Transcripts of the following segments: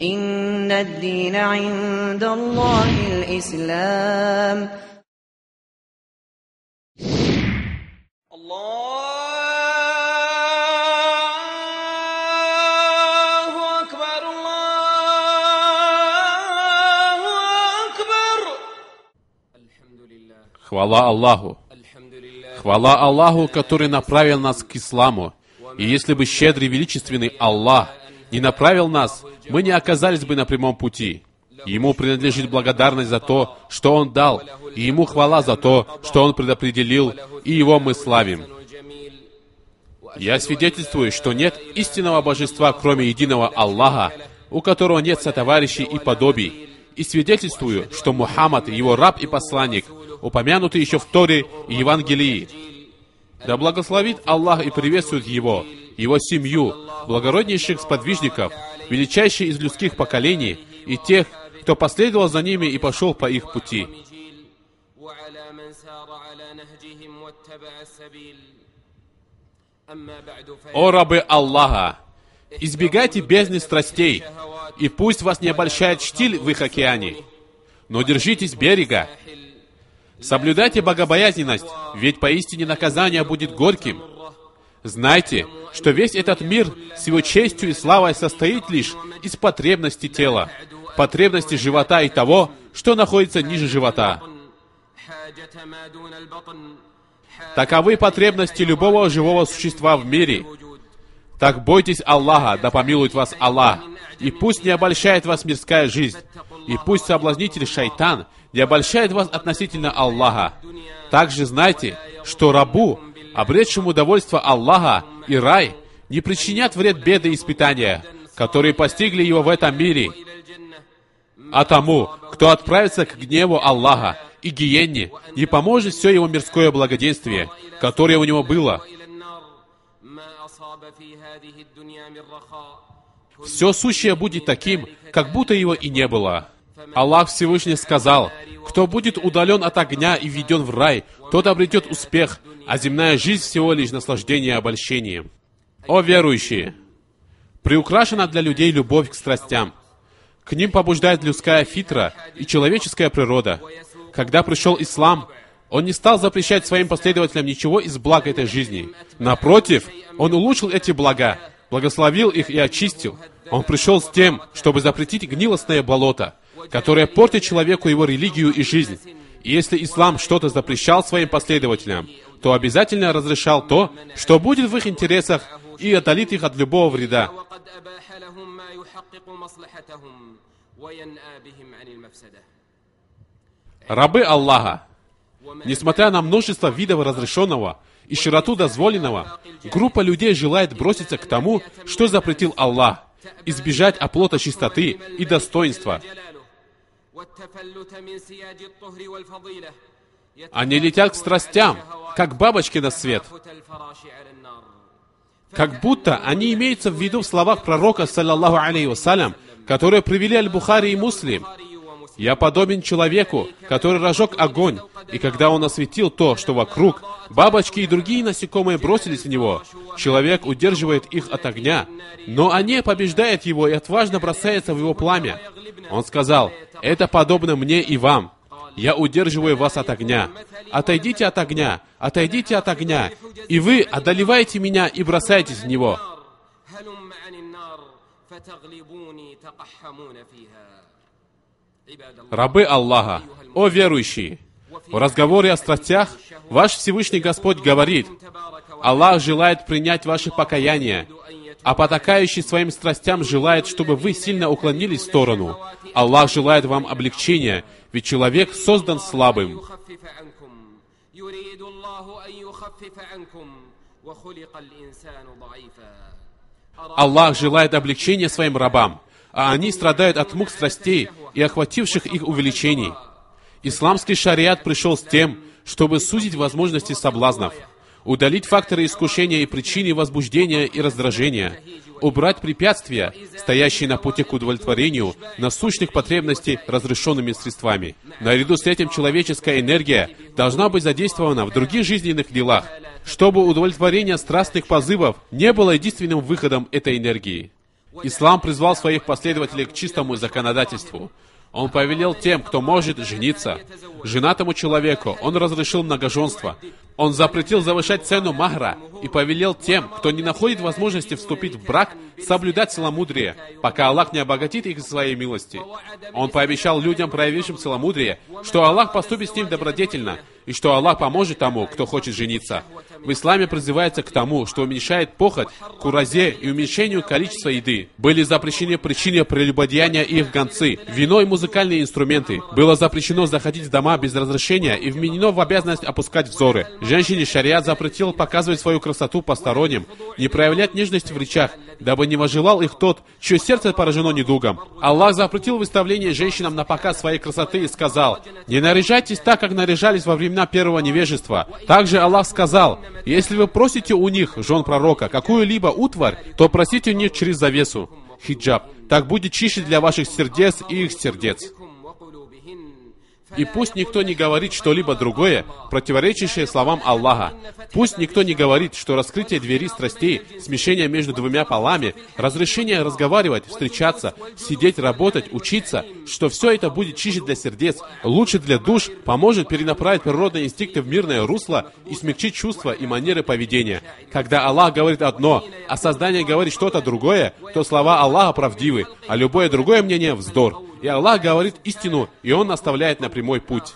إن الدين عند الله الإسلام. Хвала Аллаху! Хвала Аллаху, который направил нас к исламу. И если бы щедрый величественный Аллах не направил нас, мы не оказались бы на прямом пути. Ему принадлежит благодарность за то, что Он дал, и Ему хвала за то, что Он предопределил, и Его мы славим. Я свидетельствую, что нет истинного божества, кроме единого Аллаха, у которого нет сотоварищей и подобий, и свидетельствую, что Мухаммад, Его раб и посланник, упомянутый еще в Торе и Евангелии. Да благословит Аллах и приветствует Его, Его семью, благороднейших сподвижников, величайших из людских поколений, и тех, кто последовал за ними и пошел по их пути. О рабы Аллаха! Избегайте бездны страстей, и пусть вас не обольщает штиль в их океане, но держитесь берега. Соблюдайте богобоязненность, ведь поистине наказание будет горьким. Знайте, что весь этот мир с его честью и славой состоит лишь из потребностей тела, потребностей живота и того, что находится ниже живота. Таковы потребности любого живого существа в мире. Так бойтесь Аллаха, да помилует вас Аллах, и пусть не обольщает вас мирская жизнь, и пусть соблазнитель шайтан не обольщает вас относительно Аллаха. Также знайте, что рабу, обретшему довольство Аллаха и рай, не причинят вред беды и испытания, которые постигли его в этом мире. А тому, кто отправится к гневу Аллаха и гиенне, не поможет все его мирское благоденствие, которое у него было. Все сущее будет таким, как будто его и не было. Аллах Всевышний сказал: «Кто будет удален от огня и введен в рай, тот обретет успех, а земная жизнь всего лишь наслаждение и обольщение». О верующие! Приукрашена для людей любовь к страстям. К ним побуждает людская фитра и человеческая природа. Когда пришел ислам, он не стал запрещать своим последователям ничего из благ этой жизни. Напротив, он улучшил эти блага, благословил их и очистил. Он пришел с тем, чтобы запретить гнилостное болото, которое портит человеку его религию и жизнь. И если ислам что-то запрещал своим последователям, то обязательно разрешал то, что будет в их интересах и отдалит их от любого вреда. Рабы Аллаха, несмотря на множество видов разрешенного и широту дозволенного, группа людей желает броситься к тому, что запретил Аллах, избежать оплота чистоты и достоинства. Они летят к страстям, как бабочки на свет. Как будто они имеются в виду в словах пророка, саллаллаху алейхи вассалям, которые привели Аль-Бухари и Муслим. «Я подобен человеку, который разжег огонь, и когда он осветил то, что вокруг, бабочки и другие насекомые бросились в него. Человек удерживает их от огня, но они побеждают его и отважно бросаются в его пламя». Он сказал: «Это подобно мне и вам. Я удерживаю вас от огня. Отойдите от огня, отойдите от огня, и вы одолеваете меня и бросаетесь в него». Рабы Аллаха, о верующие! В разговоре о страстях ваш Всевышний Господь говорит: Аллах желает принять ваше покаяние, а потакающий своим страстям желает, чтобы вы сильно уклонились в сторону. Аллах желает вам облегчения, ведь человек создан слабым. Аллах желает облегчения своим рабам, а они страдают от мук страстей и охвативших их увеличений. Исламский шариат пришел с тем, чтобы сузить возможности соблазнов, удалить факторы искушения и причины возбуждения и раздражения, убрать препятствия, стоящие на пути к удовлетворению насущных потребностей разрешенными средствами. Наряду с этим человеческая энергия должна быть задействована в других жизненных делах, чтобы удовлетворение страстных позывов не было единственным выходом этой энергии. Ислам призвал своих последователей к чистому законодательству. Он повелел тем, кто может, жениться. Женатому человеку он разрешил многоженство. Он запретил завышать цену махра и повелел тем, кто не находит возможности вступить в брак, соблюдать целомудрие, пока Аллах не обогатит их своей милости. Он пообещал людям, проявившим целомудрие, что Аллах поступит с ним добродетельно, и что Аллах поможет тому, кто хочет жениться. В исламе призывается к тому, что уменьшает похоть, куразе и уменьшению количества еды. Были запрещены причины прелюбодеяния и их гонцы, вино и музыкальные инструменты. Было запрещено заходить в дома без разрешения и вменено в обязанность опускать взоры. Женщине шариат запретил показывать свою красоту посторонним, не проявлять нежность в речах, дабы не возжелал их тот, чье сердце поражено недугом. Аллах запретил выставление женщинам на показ своей красоты и сказал: «Не наряжайтесь так, как наряжались во времена первого невежества». Также Аллах сказал: «Если вы просите у них, жен пророка, какую-либо утварь, то просите у них через завесу, хиджаб. Так будет чище для ваших сердец и их сердец». И пусть никто не говорит что-либо другое, противоречащее словам Аллаха. Пусть никто не говорит, что раскрытие двери страстей, смешение между двумя полами, разрешение разговаривать, встречаться, сидеть, работать, учиться, что все это будет чище для сердец, лучше для душ, поможет перенаправить природные инстинкты в мирное русло и смягчить чувства и манеры поведения. Когда Аллах говорит одно, а создание говорит что-то другое, то слова Аллаха правдивы, а любое другое мнение – вздор. И Аллах говорит истину, и Он наставляет на прямой путь.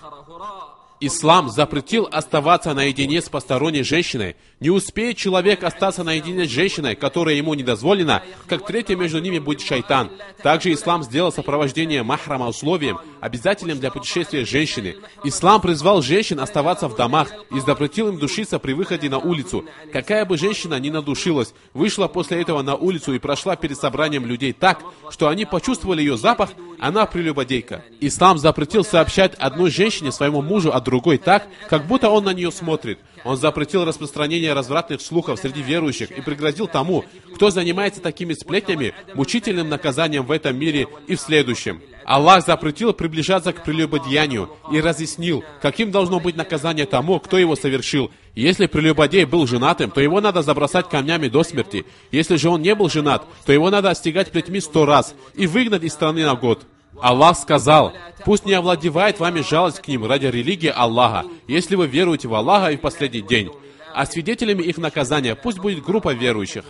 Ислам запретил оставаться наедине с посторонней женщиной. Не успеет человек остаться наедине с женщиной, которая ему не дозволена, как третья между ними будет шайтан. Также ислам сделал сопровождение махрама условием, обязательным для путешествия женщины. Ислам призвал женщин оставаться в домах и запретил им душиться при выходе на улицу. Какая бы женщина ни надушилась, вышла после этого на улицу и прошла перед собранием людей так, что они почувствовали ее запах, она прелюбодейка. Ислам запретил сообщать одной женщине своему мужу о другой так, как будто он на нее смотрит. Он запретил распространение развратных слухов среди верующих и пригрозил тому, кто занимается такими сплетнями, мучительным наказанием в этом мире и в следующем. Аллах запретил приближаться к прелюбодеянию и разъяснил, каким должно быть наказание тому, кто его совершил. Если прелюбодей был женатым, то его надо забросать камнями до смерти. Если же он не был женат, то его надо остигать плетьми 100 раз и выгнать из страны на год. Аллах сказал: «Пусть не овладевает вами жалость к ним ради религии Аллаха, если вы веруете в Аллаха и в последний день. А свидетелями их наказания пусть будет группа верующих».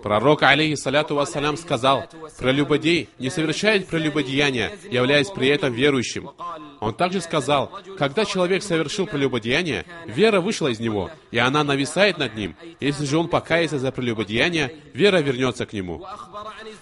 Пророк, алейхиссаляту вассалям, сказал: «Прелюбодей не совершает прелюбодеяния, являясь при этом верующим». Он также сказал: «Когда человек совершил прелюбодеяние, вера вышла из него, и она нависает над ним. Если же он покается за прелюбодеяние, вера вернется к нему».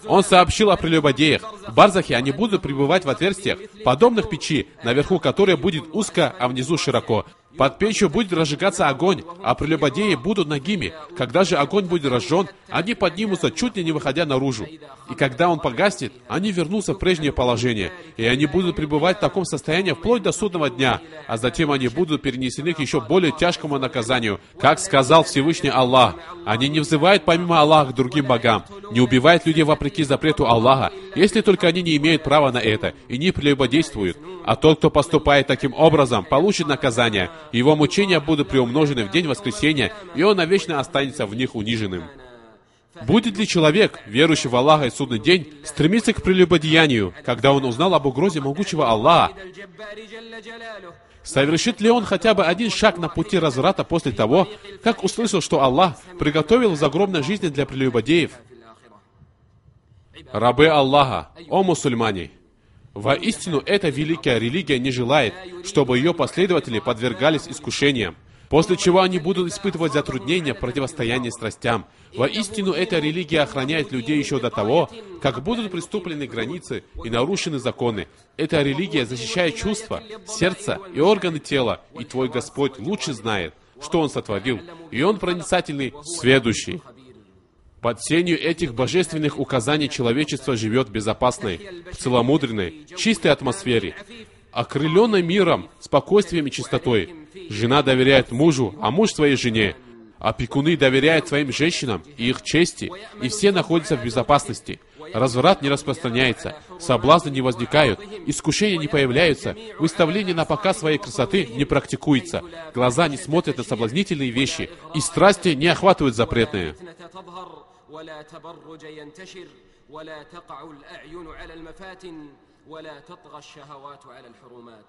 Он сообщил о прелюбодеях. В барзахе они будут пребывать в отверстиях, подобных печи, наверху которой будет узко, а внизу широко. Под печью будет разжигаться огонь, а прелюбодеи будут нагими. Когда же огонь будет разжжен, они поднимутся, чуть ли не выходя наружу. И когда он погаснет, они вернутся в прежнее положение. И они будут пребывать в таком состоянии вплоть до судного дня. А затем они будут перенесены к еще более тяжкому наказанию. Как сказал Всевышний Аллах: «Они не взывают помимо Аллаха к другим богам, не убивают людей вопреки запрету Аллаха, если только они не имеют права на это и не прелюбодействуют. А тот, кто поступает таким образом, получит наказание. Его мучения будут приумножены в день воскресения, и он навечно останется в них униженным». Будет ли человек, верующий в Аллаха и судный день, стремиться к прелюбодеянию, когда он узнал об угрозе могучего Аллаха? Совершит ли он хотя бы один шаг на пути разврата после того, как услышал, что Аллах приготовил в загробной жизни для прелюбодеев? Рабы Аллаха, о мусульмане! Воистину, эта великая религия не желает, чтобы ее последователи подвергались искушениям, после чего они будут испытывать затруднения в противостоянии страстям. Воистину, эта религия охраняет людей еще до того, как будут приступлены границы и нарушены законы. Эта религия защищает чувства, сердце и органы тела, и твой Господь лучше знает, что Он сотворил, и Он проницательный, сведущий. Под сенью этих божественных указаний человечество живет в безопасной, целомудренной, чистой атмосфере, окрыленной миром, спокойствием и чистотой. Жена доверяет мужу, а муж своей жене. Опекуны доверяют своим женщинам и их чести, и все находятся в безопасности. Разврат не распространяется, соблазны не возникают, искушения не появляются, выставление на показ своей красоты не практикуется, глаза не смотрят на соблазнительные вещи, и страсти не охватывают запретные. ولا تقع الأعين على المفاتن ولا تطغى الشهوات على الحرمات.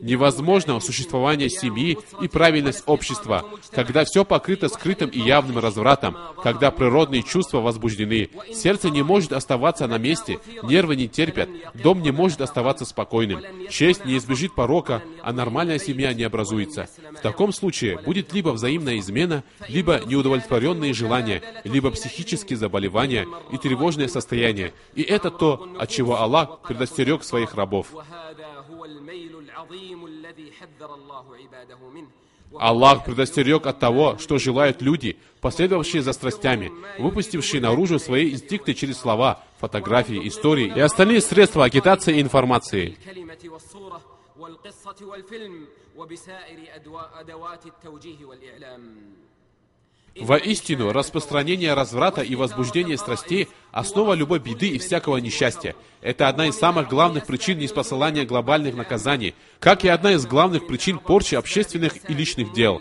Невозможно существование семьи и правильность общества, когда все покрыто скрытым и явным развратом, когда природные чувства возбуждены, сердце не может оставаться на месте, нервы не терпят, дом не может оставаться спокойным, честь не избежит порока, а нормальная семья не образуется. В таком случае будет либо взаимная измена, либо неудовлетворенные желания, либо психические заболевания и тревожное состояние. И это то, от чего Аллах предостерег своих рабов. Аллах предостерег от того, что желают люди, последовавшие за страстями, выпустившие наружу свои инстинкты через слова, фотографии, истории и остальные средства агитации и информации. Воистину, распространение разврата и возбуждение страстей – основа любой беды и всякого несчастья. Это одна из самых главных причин ниспосылания глобальных наказаний, как и одна из главных причин порчи общественных и личных дел.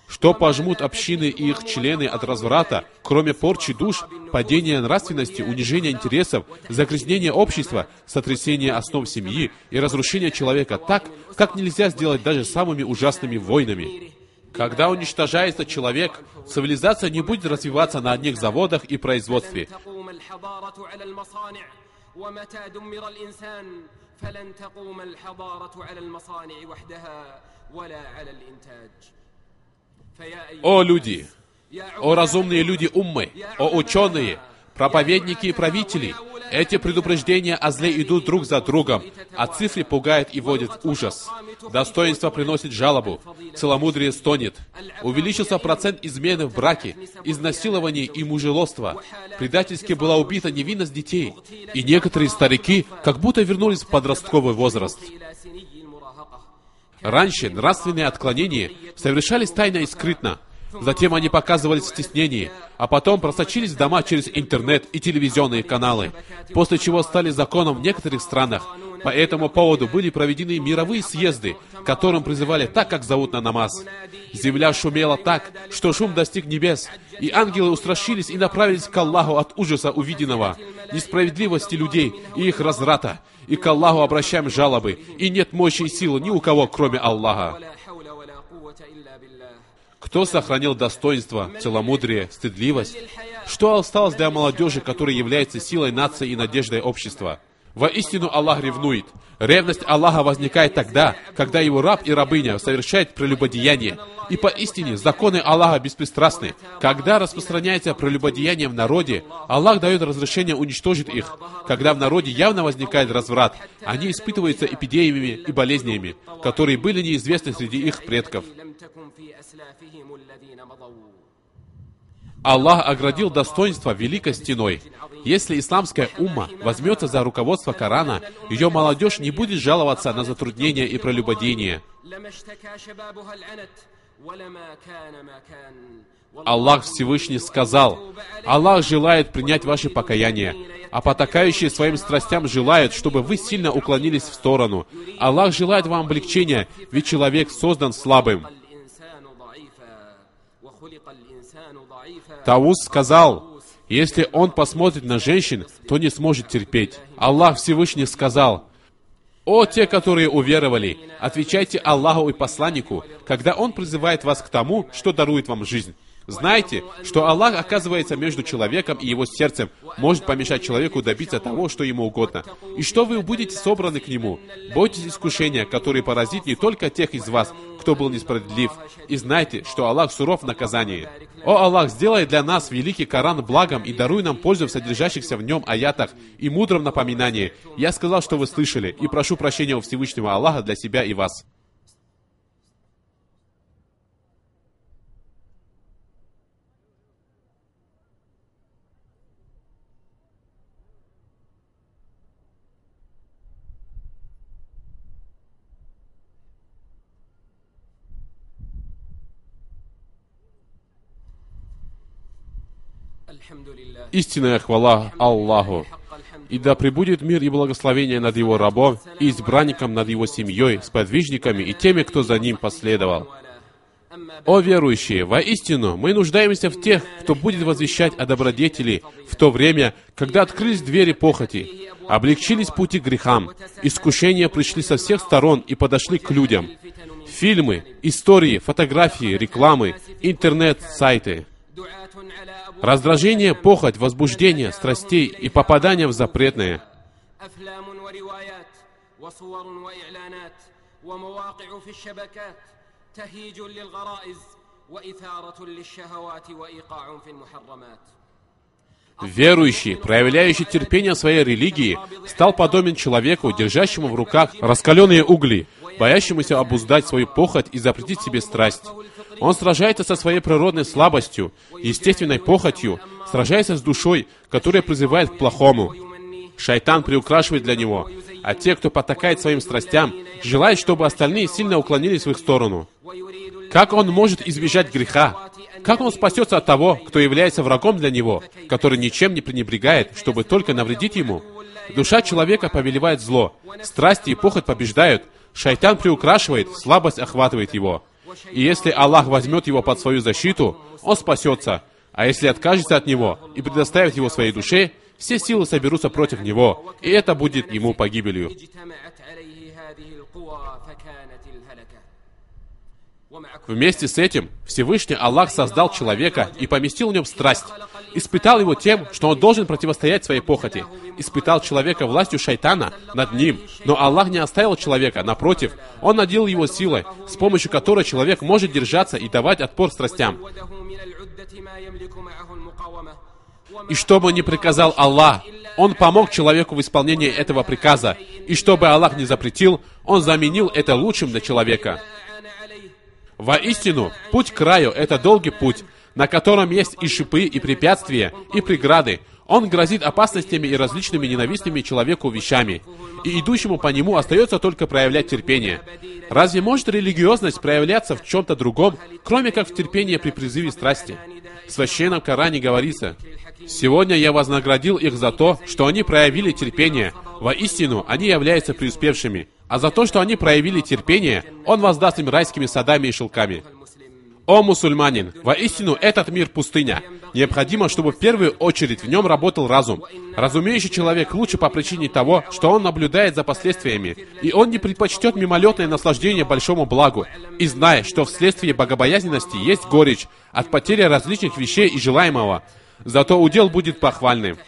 Что пожмут общины и их члены от разврата, кроме порчи душ, падения нравственности, унижения интересов, загрязнения общества, сотрясения основ семьи и разрушения человека так, как нельзя сделать даже самыми ужасными войнами. Когда уничтожается человек, цивилизация не будет развиваться на одних заводах и производстве. О люди! О разумные люди уммы! О ученые! Проповедники и правители! Эти предупреждения о зле идут друг за другом, а цифры пугают и вводят в ужас. Достоинство приносит жалобу, целомудрие стонет. Увеличился процент измены в браке, изнасилований и мужелоства. Предательски была убита невинность детей, и некоторые старики как будто вернулись в подростковый возраст. Раньше нравственные отклонения совершались тайно и скрытно. Затем они показывались в стеснении, а потом просочились в дома через интернет и телевизионные каналы, после чего стали законом в некоторых странах. По этому поводу были проведены мировые съезды, которым призывали так, как зовут на намаз. Земля шумела так, что шум достиг небес, и ангелы устрашились и направились к Аллаху от ужаса увиденного, несправедливости людей и их разврата, и к Аллаху обращаем жалобы, и нет мощи и силы ни у кого, кроме Аллаха. Кто сохранил достоинство, целомудрие, стыдливость? Что осталось для молодежи, которая является силой нации и надеждой общества? Воистину Аллах ревнует. Ревность Аллаха возникает тогда, когда его раб и рабыня совершают прелюбодеяние. И поистине законы Аллаха беспристрастны. Когда распространяется прелюбодеяние в народе, Аллах дает разрешение уничтожить их. Когда в народе явно возникает разврат, они испытываются эпидемиями и болезнями, которые были неизвестны среди их предков. Аллах оградил достоинство великой стеной. Если исламская умма возьмется за руководство Корана, ее молодежь не будет жаловаться на затруднения и прелюбодеяние. Аллах Всевышний сказал: «Аллах желает принять ваше покаяние, а потакающие своим страстям желают, чтобы вы сильно уклонились в сторону. Аллах желает вам облегчения, ведь человек создан слабым». Таус сказал: «Если он посмотрит на женщин, то не сможет терпеть». Аллах Всевышний сказал: «О те, которые уверовали, отвечайте Аллаху и посланнику, когда Он призывает вас к тому, что дарует вам жизнь. Знайте, что Аллах оказывается между человеком и его сердцем, может помешать человеку добиться того, что ему угодно, и что вы будете собраны к нему. Бойтесь искушения, которое поразит не только тех из вас, кто был несправедлив, и знайте, что Аллах суров в наказании. О Аллах, сделай для нас великий Коран благом и даруй нам пользу в содержащихся в нем аятах и мудром напоминании. Я сказал, что вы слышали, и прошу прощения у Всевышнего Аллаха для себя и вас». Истинная хвала Аллаху. И да пребудет мир и благословение над Его рабом и избранником над Его семьей, сподвижниками и теми, кто за ним последовал. О верующие, воистину, мы нуждаемся в тех, кто будет возвещать о добродетели в то время, когда открылись двери похоти, облегчились пути к грехам, искушения пришли со всех сторон и подошли к людям. Фильмы, истории, фотографии, рекламы, интернет, сайты. Раздражение, похоть, возбуждение, страстей и попадание в запретное. Верующий, проявляющий терпение в своей религии, стал подобен человеку, держащему в руках раскаленные угли, боящемуся обуздать свою похоть и запретить себе страсть. Он сражается со своей природной слабостью, естественной похотью, сражается с душой, которая призывает к плохому. Шайтан приукрашивает для него, а те, кто потакает своим страстям, желают, чтобы остальные сильно уклонились в их сторону. Как он может избежать греха? Как он спасется от того, кто является врагом для него, который ничем не пренебрегает, чтобы только навредить ему? Душа человека повелевает зло, страсти и похоть побеждают, шайтан приукрашивает, слабость охватывает его. И если Аллах возьмет его под свою защиту, он спасется, а если откажется от него и предоставит его своей душе, все силы соберутся против него, и это будет ему погибелью. Вместе с этим Всевышний Аллах создал человека и поместил в нем страсть. Испытал его тем, что он должен противостоять своей похоти. Испытал человека властью шайтана над ним. Но Аллах не оставил человека, напротив, Он наделил его силой, с помощью которой человек может держаться и давать отпор страстям. И что бы ни приказал Аллах, Он помог человеку в исполнении этого приказа. И что бы Аллах не запретил, Он заменил это лучшим для человека. Воистину, путь к раю — это долгий путь, на котором есть и шипы, и препятствия, и преграды. Он грозит опасностями и различными ненавистными человеку вещами. И идущему по нему остается только проявлять терпение. Разве может религиозность проявляться в чем-то другом, кроме как в терпении при призыве страсти? В Священном Коране говорится: «Сегодня я вознаградил их за то, что они проявили терпение. Воистину, они являются преуспевшими. А за то, что они проявили терпение, Он воздаст им райскими садами и шелками». О мусульманин, воистину этот мир пустыня. Необходимо, чтобы в первую очередь в нем работал разум. Разумеющий человек лучше по причине того, что он наблюдает за последствиями, и он не предпочтет мимолетное наслаждение большому благу, и зная, что вследствие богобоязненности есть горечь от потери различных вещей и желаемого, зато удел будет похвальным.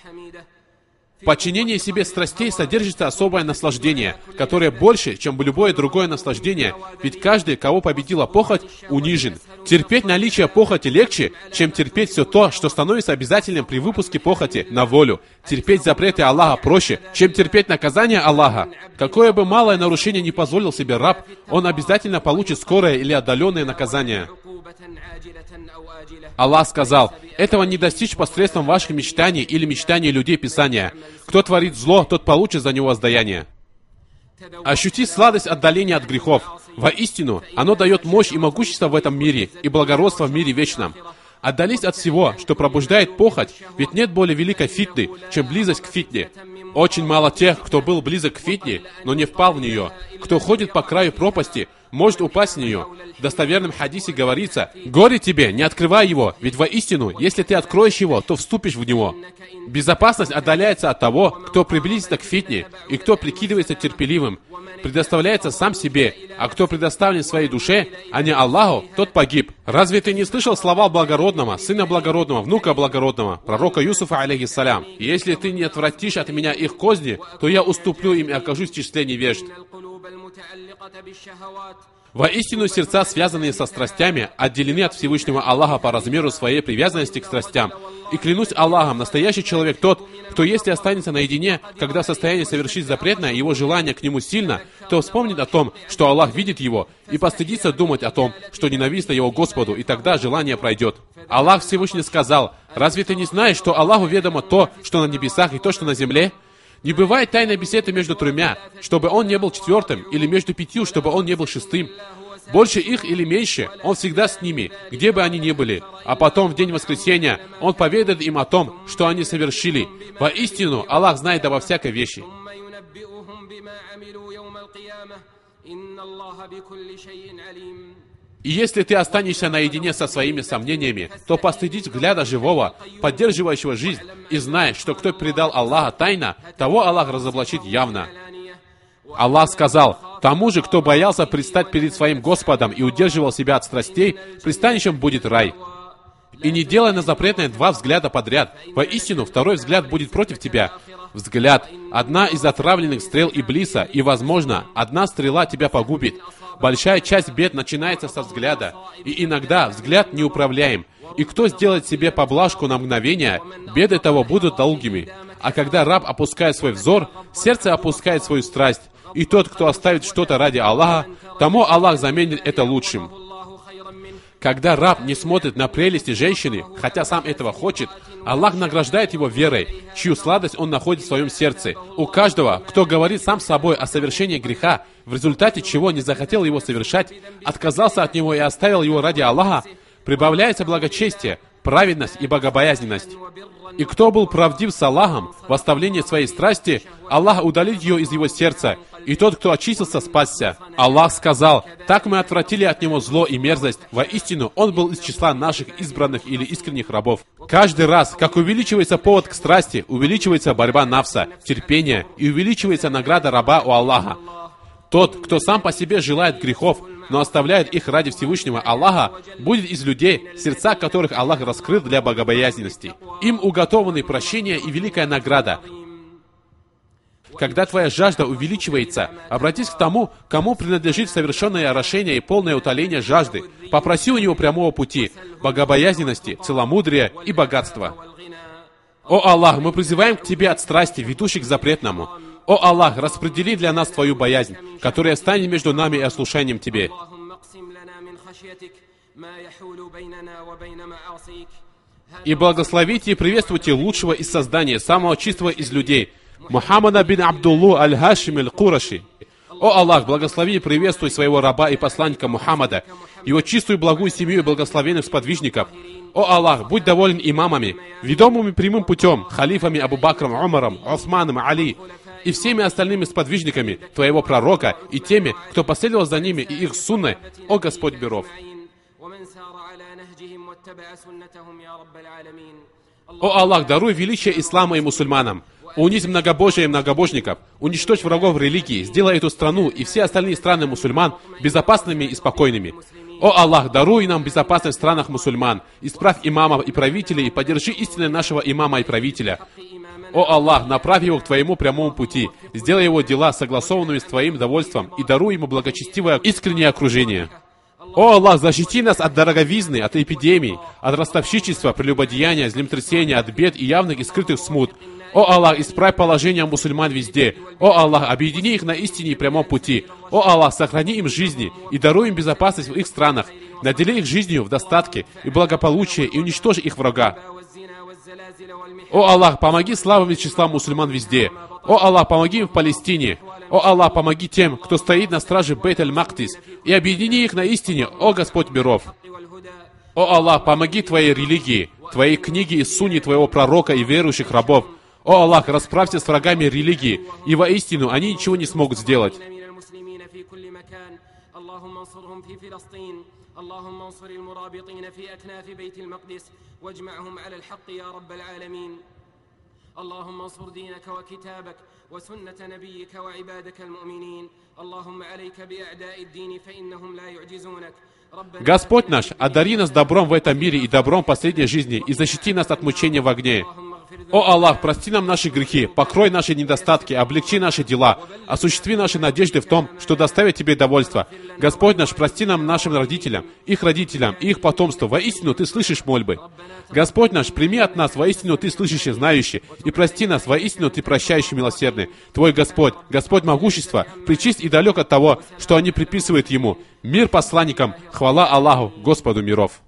В подчинении себе страстей содержится особое наслаждение, которое больше, чем любое другое наслаждение, ведь каждый, кого победила похоть, унижен. Терпеть наличие похоти легче, чем терпеть все то, что становится обязательным при выпуске похоти на волю. Терпеть запреты Аллаха проще, чем терпеть наказание Аллаха. Какое бы малое нарушение не позволил себе раб, он обязательно получит скорое или отдаленное наказание. Аллах сказал: «Этого не достичь посредством ваших мечтаний или мечтаний людей Писания. Кто творит зло, тот получит за него воздаяние». Ощути сладость отдаления от грехов. Воистину, оно дает мощь и могущество в этом мире и благородство в мире вечном. Отдались от всего, что пробуждает похоть, ведь нет более великой фитны, чем близость к фитне. Очень мало тех, кто был близок к фитне, но не впал в нее. Кто ходит по краю пропасти, может упасть в нее. В достоверном хадисе говорится: «Горе тебе, не открывай его, ведь воистину, если ты откроешь его, то вступишь в него». Безопасность отдаляется от того, кто приблизится к фитне, и кто прикидывается терпеливым, предоставляется сам себе, а кто предоставлен своей душе, а не Аллаху, тот погиб. Разве ты не слышал слова благородного, сына благородного, внука благородного, пророка Юсуфа, алейхиссалям? «Если ты не отвратишь от меня их козни, то я уступлю им и окажусь в числе невежд». Воистину, сердца, связанные со страстями, отделены от Всевышнего Аллаха по размеру своей привязанности к страстям. И клянусь Аллахом, настоящий человек тот, кто, если останется наедине, когда в состоянии совершить запретное, его желание к нему сильно, то вспомнит о том, что Аллах видит его, и постыдится думать о том, что ненавистно его Господу, и тогда желание пройдет. Аллах Всевышний сказал: «Разве ты не знаешь, что Аллаху ведомо то, что на небесах, и то, что на земле? Не бывает тайной беседы между тремя, чтобы он не был четвертым, или между пятью, чтобы он не был шестым. Больше их или меньше, он всегда с ними, где бы они ни были. А потом, в день воскресения, он поведает им о том, что они совершили. Воистину, Аллах знает обо всякой вещи». И если ты останешься наедине со своими сомнениями, то постыдись взгляда живого, поддерживающего жизнь, и знай, что кто предал Аллаха тайно, того Аллах разоблачит явно. Аллах сказал: тому же, кто боялся предстать перед своим Господом и удерживал себя от страстей, пристанищем будет рай. И не делай на запретное 2 взгляда подряд. Воистину, второй взгляд будет против тебя. Взгляд — одна из отравленных стрел Иблиса, и, возможно, одна стрела тебя погубит. Большая часть бед начинается со взгляда, и иногда взгляд неуправляем. И кто сделает себе поблажку на мгновение, беды того будут долгими. А когда раб опускает свой взор, сердце опускает свою страсть. И тот, кто оставит что-то ради Аллаха, тому Аллах заменит это лучшим. Когда раб не смотрит на прелести женщины, хотя сам этого хочет, Аллах награждает его верой, чью сладость он находит в своем сердце. У каждого, кто говорит сам с собой о совершении греха, в результате чего не захотел его совершать, отказался от него и оставил его ради Аллаха, прибавляется благочестие, праведность и богобоязненность. И кто был правдив с Аллахом в оставлении своей страсти, Аллах удалит ее из его сердца, и тот, кто очистился, спасся. Аллах сказал: так мы отвратили от него зло и мерзость. Воистину, он был из числа наших избранных или искренних рабов. Каждый раз, как увеличивается повод к страсти, увеличивается борьба нафса, терпение, и увеличивается награда раба у Аллаха. Тот, кто сам по себе желает грехов, но оставляет их ради Всевышнего Аллаха, будет из людей, сердца которых Аллах раскрыл для богобоязненности. Им уготованы прощение и великая награда. Когда твоя жажда увеличивается, обратись к тому, кому принадлежит совершенное орошение и полное утоление жажды. Попроси у него прямого пути, богобоязненности, целомудрия и богатства. О Аллах, мы призываем к Тебе от страсти, ведущей к запретному. О Аллах, распредели для нас Твою боязнь, которая станет между нами и ослушанием Тебе. И благословите и приветствуйте лучшего из создания, самого чистого из людей, Мухаммада бин Абдуллу аль-Хашим аль-Кураши. О Аллах, благослови и приветствуй своего раба и посланника Мухаммада, его чистую благую семью и благословенных сподвижников. О Аллах, будь доволен имамами, ведомыми прямым путем, халифами Абу Бакром, Умаром, Османом, Али, и всеми остальными сподвижниками Твоего пророка, и теми, кто последовал за ними и их сунной, о Господь миров. О Аллах, даруй величие ислама и мусульманам, унизь многобожие и многобожников, уничтожь врагов религии, сделай эту страну и все остальные страны мусульман безопасными и спокойными. О Аллах, даруй нам безопасность в странах мусульман, исправь имамов и правителей и поддержи истины нашего имама и правителя. О Аллах, направь его к Твоему прямому пути, сделай его дела согласованными с Твоим довольством и даруй ему благочестивое искреннее окружение. О Аллах, защити нас от дороговизны, от эпидемий, от ростовщичества, прелюбодеяния, землетрясения, от бед и явных и скрытых смут. О Аллах, исправь положение мусульман везде. О Аллах, объедини их на истине и прямом пути. О Аллах, сохрани им жизни и даруй им безопасность в их странах. Надели их жизнью в достатке и благополучие и уничтожь их врага. О Аллах, помоги слабым из числа мусульман везде. О Аллах, помоги им в Палестине. О Аллах, помоги тем, кто стоит на страже Бейт-аль-Мактис, и объедини их на истине, о Господь миров. О Аллах, помоги Твоей религии, Твоей книге и сунне Твоего пророка и верующих рабов. О Аллах, расправься с врагами религии, и воистину они ничего не смогут сделать. اللهم انصر المرابطين في أكناف بيت المقدس واجمعهم على الحق يا رب العالمين. اللهم انصر دينك وكتابك وسنة نبيك وعبادك المؤمنين. اللهم عليك بأعداء الدين فإنهم لا يعجزونك. Господь наш, одари нас добром в этом мире и добром в последней жизни, и защити нас от мучения в огне. О Аллах, прости нам наши грехи, покрой наши недостатки, облегчи наши дела, осуществи наши надежды в том, что доставит Тебе довольство. Господь наш, прости нам нашим родителям, их родителям и их потомству. Воистину Ты слышишь мольбы. Господь наш, прими от нас, воистину Ты слышащий, знающий, и прости нас, воистину Ты прощающий, милосердный. Твой Господь, Господь могущества, пречист и далек от того, что они приписывают Ему. Мир посланникам, хвала Аллаху, Господу миров.